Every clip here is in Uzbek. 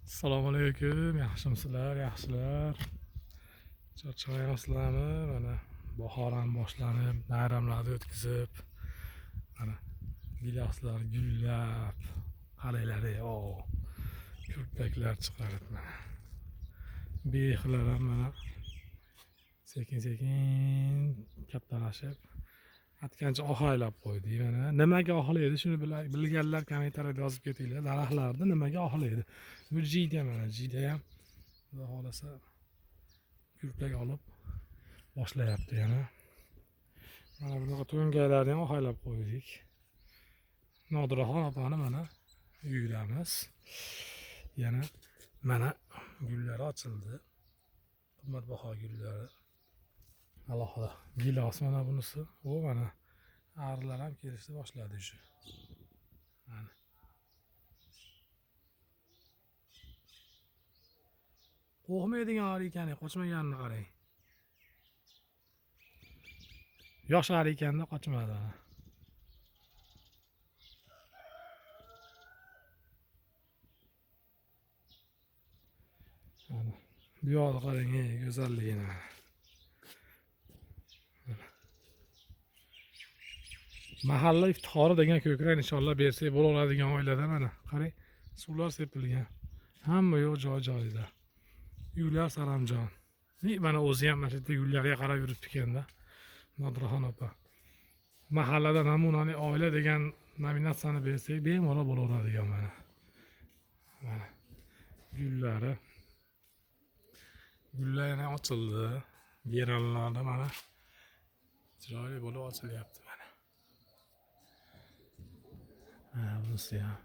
Assalomu alaykum, yaxshimisizlar, yaxshilar. Charchamayapsizlarmi? Mana bahor ham boshlanib, bayramlarni o'tkazib, mana gilaslar gullab, qaranglar, kurtaklar chiqarib mana. Bexlar ham mana sekin-sekin kattalashib, atgancha ohaylab qo'ydi. Mana nimaga ohlaydi, shuni bilganlar kommentariyada yozib ketinglar. Daraxtlarda nimaga ohlaydi? Bu jiyda mana, jiyda ham xudo xolasa kurtak olib boshlayapti yana. Mana bunaqa to'ngaylarni ham ohaylab qo'ydik. Nodiraxon opani mana uydamiz. Yana mana gullari ochildi. Qimmatbaho gullari. Alohida gilos mana bunisi. O mana arilar ham kelishni boshladi shu. Mana qo'rqmaydigan ari ekan, qochmaganini qarang. Yosh ari ekanda qochmadi. Mana bu yoqni qarang, go'zalligini. Mahalla iftixori degan ko'krak inshaalloh bersak bo'laveradigan oilada mana qarang, suvlar sepilgan. Hamma yo'q joy-joyida. Uylar saramjon. Mana o'zi ham mana shu yerda gullarga qarab yuribdi ekanda. Nodiraxon opa. Mahallada namunali oila degan nominatsiyani bersak bemalol bo'laveradigan mana. Mana gullari. Gullar yana ochildi. Geranlarda mana chiroyli bo'lib ochilyapti mana. Bunisi ham.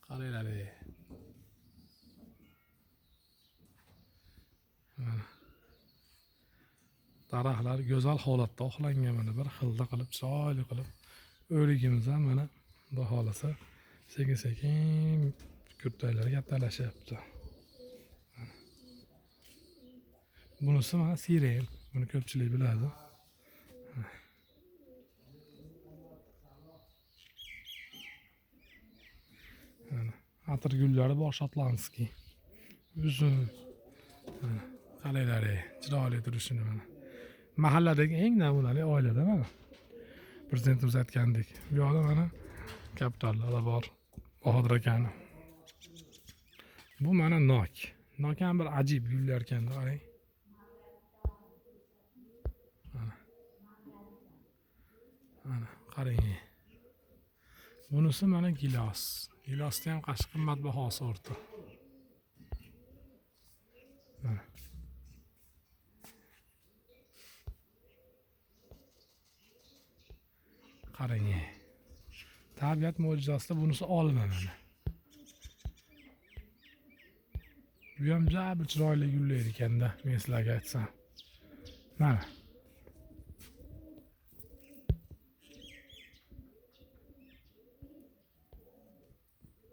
Qaranglar. Daraxtlar go'zal holatda oqlangan mana bir xilda qilib, chiroyli qilib. O'rigimiz ham mana xudo xolasa sekin-sekin kurtaklar kattalashyapti. Bunisi mana siren. Buni ko'pchilik biladi. Atir gullari bor shotlanskiy. Uzun. Qaranglar, chiroyli turishini mana. Mahalladagi eng namunali oilada mana. Prezidentimiz aytgandek, bu yoqda mana kapitallar bor. Bahodir akani. Bu mana nok. Nok ham bir ajib gullar ekanda, qarang. Mana qarang. Bunisi mana gilos. Gilosda ham qashi qimmatbaho sorti. Qarang. Tabiat mo'jizasida bunisi olma mana. Bu ham bir chiroyli gullar ekanda, men sizlarga aytsam. Mana.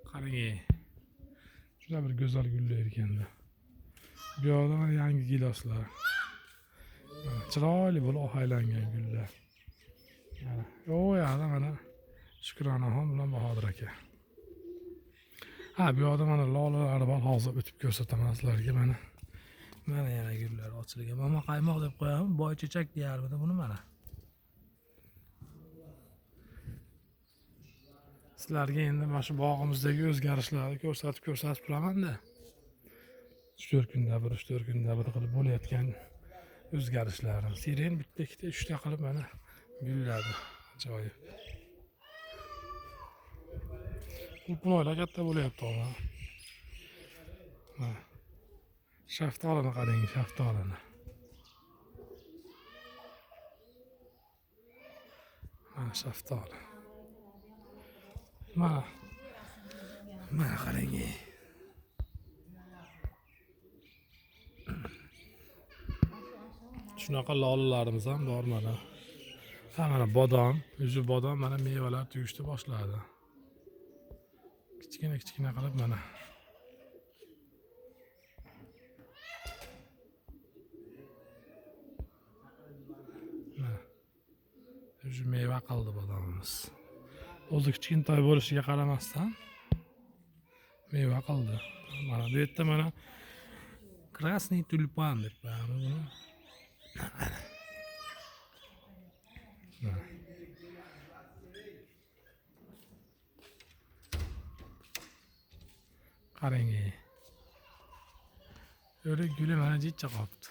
Qarang. Juda bir go'zal gullar ekanda. Bu yoqda mana yangi giloslar. Chiroyli bo'lib ohaylangan gullar. O yoqda mana Shukronaxon bilan Bahodir aka. Bu yoqda mana lolalar bor, hozir o'tib ko'rsataman sizlarga mana. Mana yana gullar ochilgan. Mama qaymoq deb qo'yaman, boychechak deyarmidi buni mana. Sizlarga endi mana shu bog'imizdagi o'zgarishlarni ko'rsatib turaman-da. 3-4 kunda bir qilib bo'layotgan o'zgarishlarni. Siren bitta, ikkita, 3ta qilib mana gulladi. Ajoyib. Qulpunoylar katta bo'layapti ona. Shaftolini qarang, shaftolini. Mana shaftoli. Mana qarang. Shunaqa lolalarimiz ham bor mana. Mana bodom, o'zi bodom mana mevalar tugishni boshladi. Kichkina qilib mana. O'zi meva qildi bodomimiz. o'zi kichkintoy bo'lishiga qaramasdan meva qildi. Mana bu yerda mana krasniy tulpan deb qo'yamiz buni. Qarang. Öyle gülü mana jichcha qolibdi.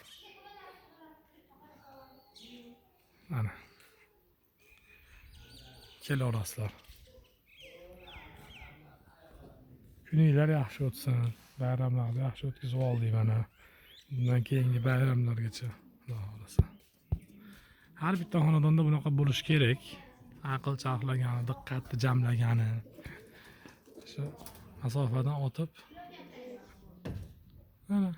Mana. Kelaverasizlar. Kuninglar yaxshi o'tsin. Bayramlarni yaxshi o'tkazib oldik mana. Bundan keyingi bayramlargacha. Xudo xolasa. Har bitta xonadonda bunaqa bo'lishi kerak. Aql charxlagani, diqqatni jamlagani. Shu masofadan o'tib mana